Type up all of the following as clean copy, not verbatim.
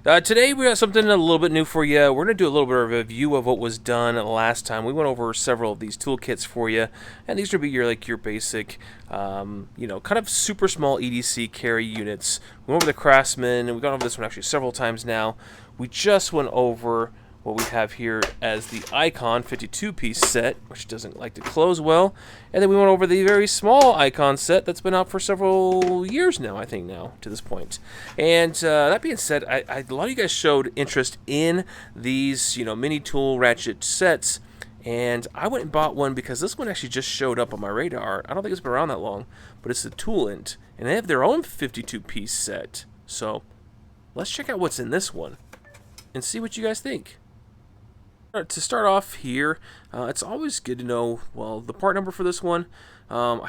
Today we got something a little bit new for you. We're going to do a little bit of a review of what was done last time. We went over several of these toolkits for you, and these would be your basic, kind of super small EDC carry units. We went over the Craftsman, and we've gone over this one actually several times now. We just went over what we have here as the Icon 52-piece set, which doesn't like to close well. And then we went over the very small Icon set that's been out for several years now, I think now, to this point. And that being said, a lot of you guys showed interest in these, mini tool ratchet sets. And I went and bought one because this one actually just showed up on my radar. I don't think it's been around that long, but it's the Toolant. And they have their own 52-piece set. So let's check out what's in this one and see what you guys think. To start off here, it's always good to know, well, the part number for this one. I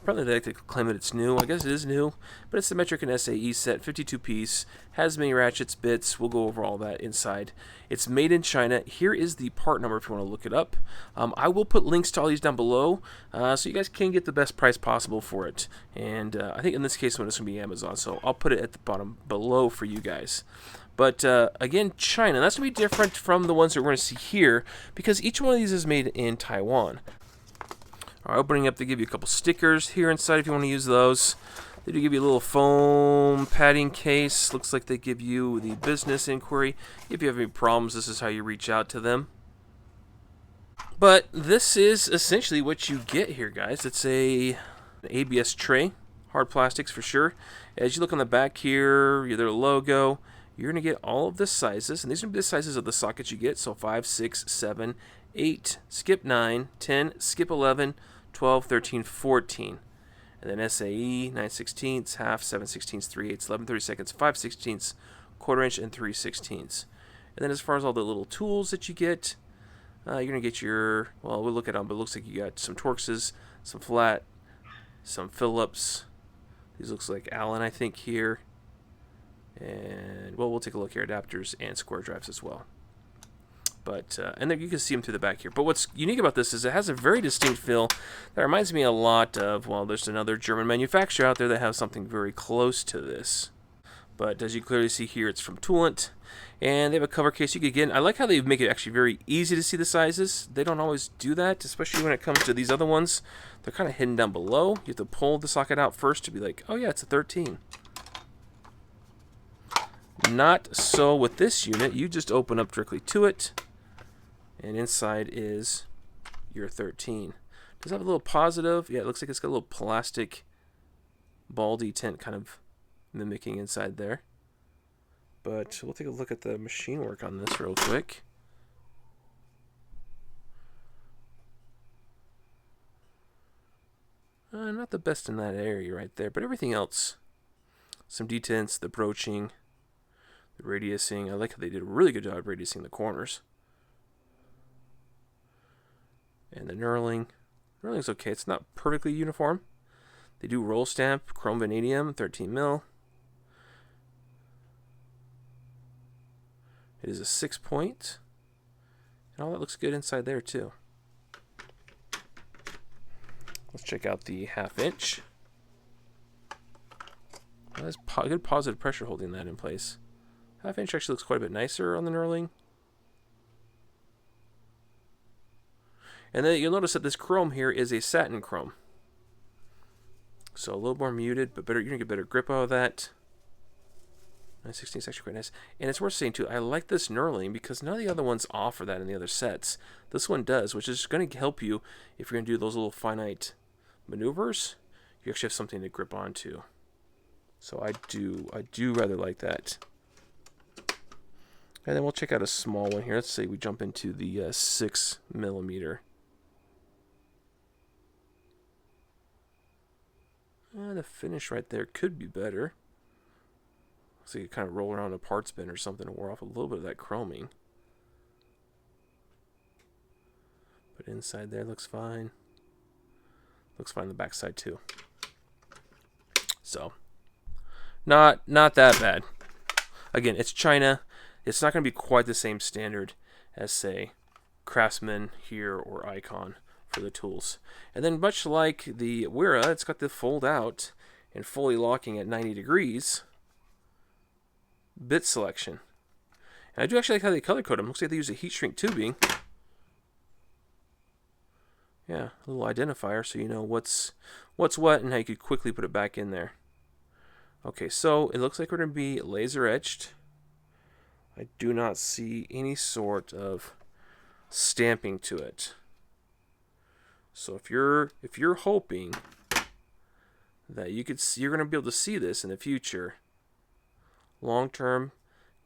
probably like to claim that it's new. I guess it is new, but it's the metric and SAE set, 52-piece, has many ratchets, bits. We'll go over all that inside. It's made in China. Here is the part number if you want to look it up. I will put links to all these down below, so you guys can get the best price possible for it. And I think in this case, it's going to be Amazon, so I'll put it at the bottom below for you guys. But again, China, that's going to be different from the ones that we're going to see here because each one of these is made in Taiwan. All right, opening up, they give you a couple stickers here inside if you want to use those. They do give you a little foam padding case. Looks like they give you the business inquiry. If you have any problems, this is how you reach out to them. But this is essentially what you get here, guys. It's an ABS tray, hard plastics for sure. As you look on the back here, their logo. You're going to get all of the sizes, and these are the sizes of the sockets you get. So 5, 6, 7, 8, skip 9, 10, skip 11, 12, 13, 14. And then SAE, 9/16, half, 7/16, 3/8, 11/32, 5/16, quarter inch, and 3/16. And then as far as all the little tools that you get, you're going to get your, well, we'll look at them, but it looks like you got some Torxes, some flat, some Phillips. These looks like Allen, I think, here. And, well, we'll take a look here, adapters and square drives as well. But, and then you can see them through the back here. But what's unique about this is it has a very distinct feel that reminds me a lot of, well, there's another German manufacturer out there that has something very close to this. But as you clearly see here, it's from Toolant. And they have a cover case you could get. I like how they make it actually very easy to see the sizes. They don't always do that, especially when it comes to these other ones. They're kind of hidden down below. You have to pull the socket out first to be like, oh yeah, it's a 13. Not so with this unit. You just open up directly to it, and inside is your 13. Does it have a little positive? Yeah, it looks like it's got a little plastic baldy tint kind of mimicking inside there. But we'll take a look at the machine work on this real quick. Not the best in that area right there, but everything else. Some detents, the broaching, the radiusing. I like how they did a really good job radiusing the corners. And the knurling. Knurling's okay. It's not perfectly uniform. They do roll stamp, chrome vanadium, 13 mil. It is a 6-point. And all that looks good inside there too. Let's check out the 1/2 inch. There's good positive pressure holding that in place. 1/2 inch actually looks quite a bit nicer on the knurling. And then you'll notice that this chrome here is a satin chrome. So a little more muted, but better. You're going to get better grip out of that. 9/16 is actually quite nice. And it's worth saying too, I like this knurling because none of the other ones offer that in the other sets. This one does, which is going to help you if you're going to do those little finite maneuvers. You actually have something to grip onto. So I do rather like that. And then we'll check out a small one here. Let's say we jump into the 6mm. And the finish right there could be better. So you kind of roll around a parts bin or something and wear off a little bit of that chroming. But inside there looks fine. Looks fine on the back side too. So, not that bad. Again, it's China. It's not going to be quite the same standard as, say, Craftsman here or Icon for the tools. And then much like the Wera, it's got the fold out and fully locking at 90 degrees. bit selection. And I do actually like how they color code them. Looks like they use a heat shrink tubing. Yeah, a little identifier so you know what's what and how you could quickly put it back in there. Okay, so it looks like we're going to be laser etched. I do not see any sort of stamping to it. So if you're hoping that you're going to be able to see this in the future, long term,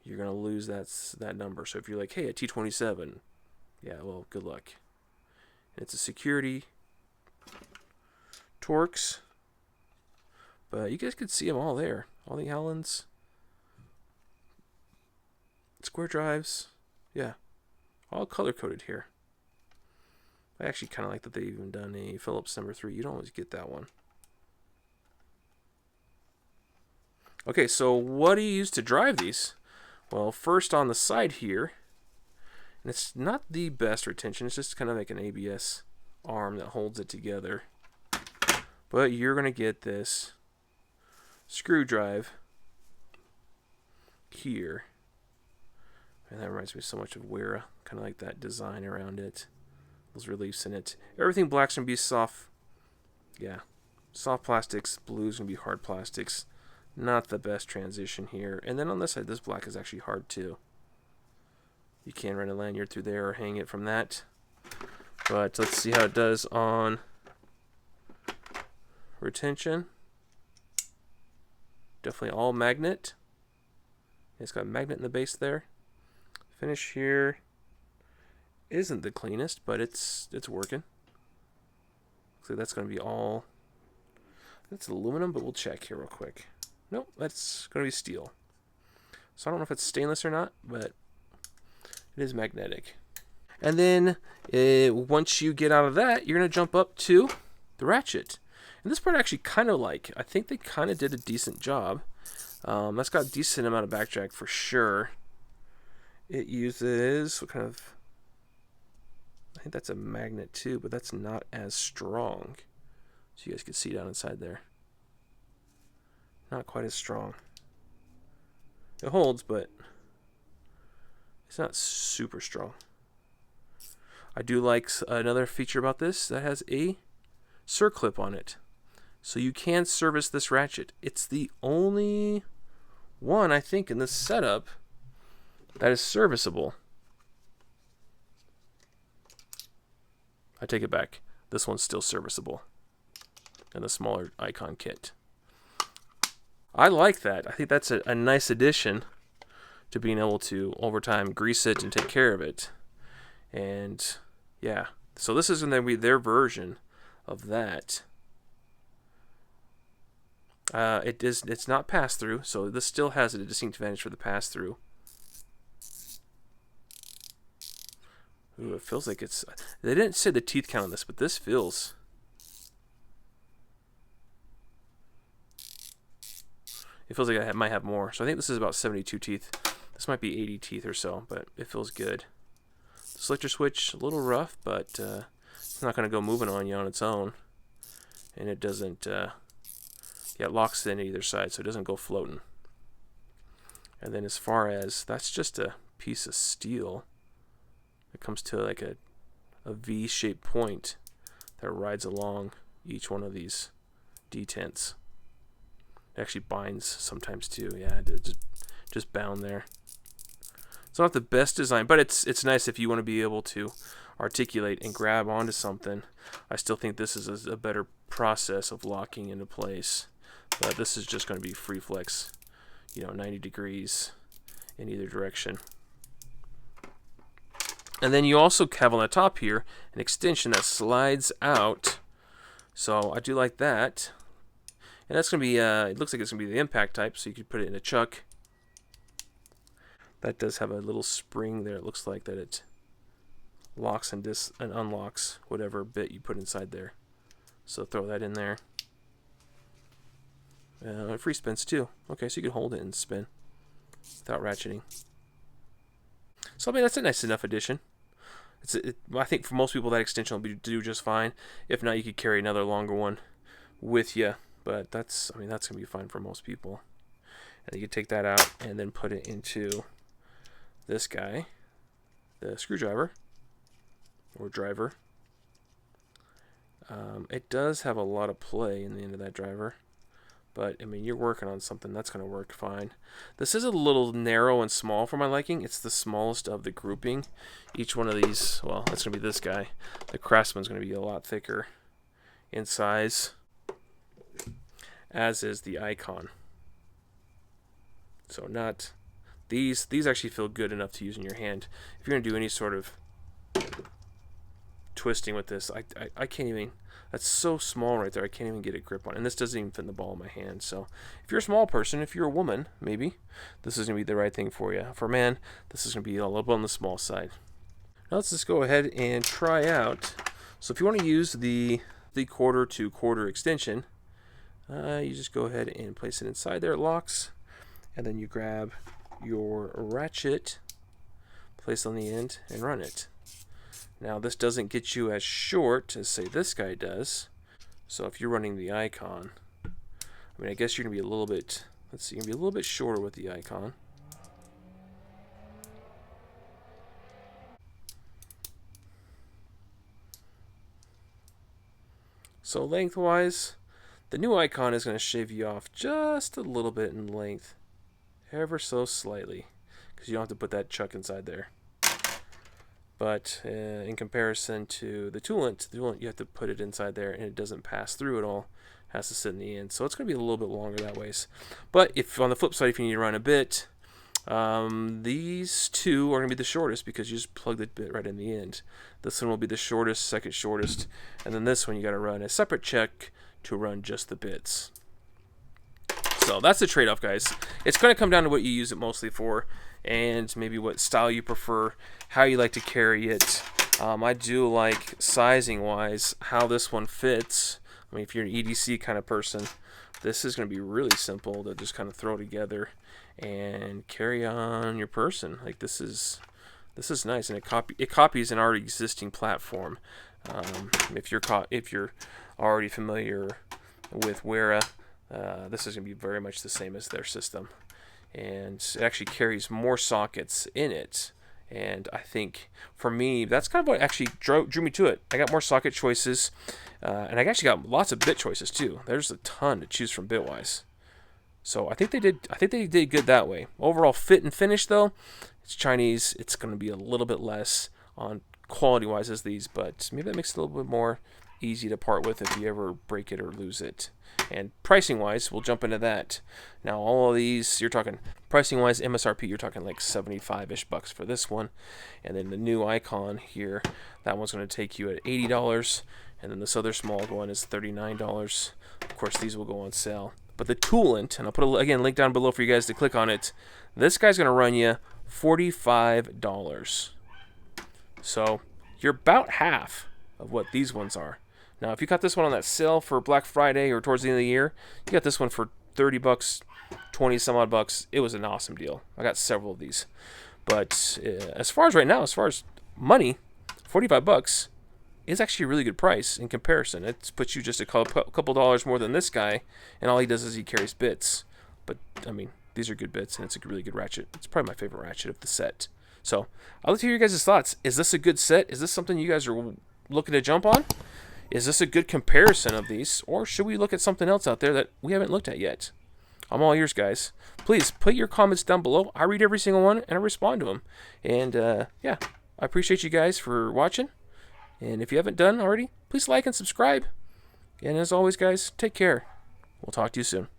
you're going to lose that number. So if you're like, hey, a T27, yeah, well, good luck. And it's a security Torx, but you guys could see them all there. All the Allens, square drives, yeah, all color coded here. I actually kind of like that they've even done a Phillips number 3. You don't always get that one. Okay, so what do you use to drive these? Well, first on the side here, and it's not the best retention, it's just kind of like an ABS arm that holds it together. But you're going to get this screw drive here. And that reminds me so much of Wera, kind of like that design around it. Those reliefs in it. Everything black's going to be soft. Yeah, soft plastics. Blue's going to be hard plastics. Not the best transition here. And then on this side, this black is actually hard too. You can run a lanyard through there or hang it from that. But let's see how it does on retention. Definitely all magnet. It's got a magnet in the base there. Finish here isn't the cleanest, but it's working. So that's going to be all. That's aluminum, but we'll check here real quick. Nope, that's going to be steel. So I don't know if it's stainless or not, but it is magnetic. And then once you get out of that, you're going to jump up to the ratchet. And this part I actually kind of like. I think they kind of did a decent job. That's got a decent amount of backdrag for sure. It uses what kind of... I think that's a magnet too, but that's not as strong. So you guys can see down inside there. Not quite as strong. It holds, but it's not super strong. I do like another feature about this that has a circlip on it. So you can service this ratchet. It's the only one, I think, in this setup that is serviceable. I take it back. This one's still serviceable in the smaller icon kit. I like that. I think that's a nice addition to being able to, over time, grease it and take care of it. And, yeah. So this is going to be their version of that. It's not pass-through, so this still has a distinct advantage for the pass-through. Ooh, it feels like it's... They didn't say the teeth count on this, but this feels... It feels like I might have more. So I think this is about 72 teeth. This might be 80 teeth or so, but it feels good. The selector switch, a little rough, but it's not going to go moving on you on its own. And it doesn't... yeah, it locks in either side, so it doesn't go floating. And then as far as... That's just a piece of steel. It comes to like a V-shaped point that rides along each one of these detents. It actually binds sometimes too. Yeah, just bound there. It's not the best design, but it's nice if you want to be able to articulate and grab onto something. I still think this is a better process of locking into place. But this is just going to be free flex, 90 degrees in either direction. And then you also have on the top here an extension that slides out. So I do like that. And that's going to be, it looks like it's going to be the impact type, so you could put it in a chuck. That does have a little spring there. It looks like that it locks and unlocks whatever bit you put inside there. So throw that in there. It free spins too. Okay, so you can hold it and spin without ratcheting. So I mean, that's a nice enough addition. I think for most people that extension will do just fine. If not, you could carry another longer one with you. But that's going to be fine for most people. And you can take that out and then put it into this guy, the screwdriver or driver. It does have a lot of play in the end of that driver, but I mean, you're working on something that's going to work fine. This is a little narrow and small for my liking. It's the smallest of the grouping. Each one of these, well, that's going to be this guy. The Craftsman's going to be a lot thicker in size, as is the Icon. So not these actually feel good enough to use in your hand. If you're going to do any sort of twisting with this, I can't even, that's so small right there, I can't even get a grip on it. And this doesn't even fit in the ball of my hand. So if you're a small person, if you're a woman, maybe this is going to be the right thing for you. For a man, this is going to be a little bit on the small side. Now let's just go ahead and try out. So if you want to use the quarter to quarter extension, you just go ahead and place it inside there. It locks, and then you grab your ratchet, place on the end, and run it. Now this doesn't get you as short as say this guy does. So if you're running the Icon, I mean, I guess you're gonna be a little bit, let's see, you're gonna be a little bit shorter with the Icon. So lengthwise, the new Icon is gonna shave you off just a little bit in length, ever so slightly, because you don't have to put that chuck inside there. But in comparison to the Toolant, you have to put it inside there, and it doesn't pass through at all. It has to sit in the end. So it's going to be a little bit longer that ways. But if on the flip side, if you need to run a bit, these two are going to be the shortest because you just plug the bit right in the end. This one will be the shortest, second shortest, and then this one you got to run a separate check to run just the bits. So that's the trade-off, guys. It's going to come down to what you use it mostly for, and maybe what style you prefer, how you like to carry it. I do like, sizing wise, how this one fits. I mean, if you're an EDC kind of person, this is going to be really simple to just kind of throw together and carry on your person. Like this is nice, and it copies an already existing platform. If you're already familiar with Wera, this is going to be very much the same as their system. And it actually carries more sockets in it, and I think for me that's kind of what actually drew me to it. I got more socket choices, and I actually got lots of bit choices too. There's a ton to choose from bitwise, so I think they did good that way. Overall fit and finish though, it's Chinese. It's going to be a little bit less on quality wise as these, but maybe that makes it a little bit more easy to part with if you ever break it or lose it. And pricing wise, we'll jump into that. Now all of these, you're talking pricing wise, MSRP, you're talking like 75-ish bucks for this one. And then the new Icon here, that one's going to take you at $80. And then this other small one is $39. Of course, these will go on sale. But the Toolant, and I'll put again link down below for you guys to click on it. This guy's going to run you $45. So you're about half of what these ones are. Now, if you got this one on that sale for Black Friday or towards the end of the year, you got this one for 30 bucks, 20 some odd bucks. It was an awesome deal. I got several of these. But as far as right now, as far as money, 45 bucks is actually a really good price in comparison. It puts you just a couple dollars more than this guy, and all he does is he carries bits. But, I mean, these are good bits, and it's a really good ratchet. It's probably my favorite ratchet of the set. So, I'd like to hear your guys' thoughts. Is this a good set? Is this something you guys are looking to jump on? Is this a good comparison of these, or should we look at something else out there that we haven't looked at yet? I'm all ears, guys. Please put your comments down below. I read every single one, and I respond to them. And, yeah, I appreciate you guys for watching. And if you haven't done already, please like and subscribe. And as always, guys, take care. We'll talk to you soon.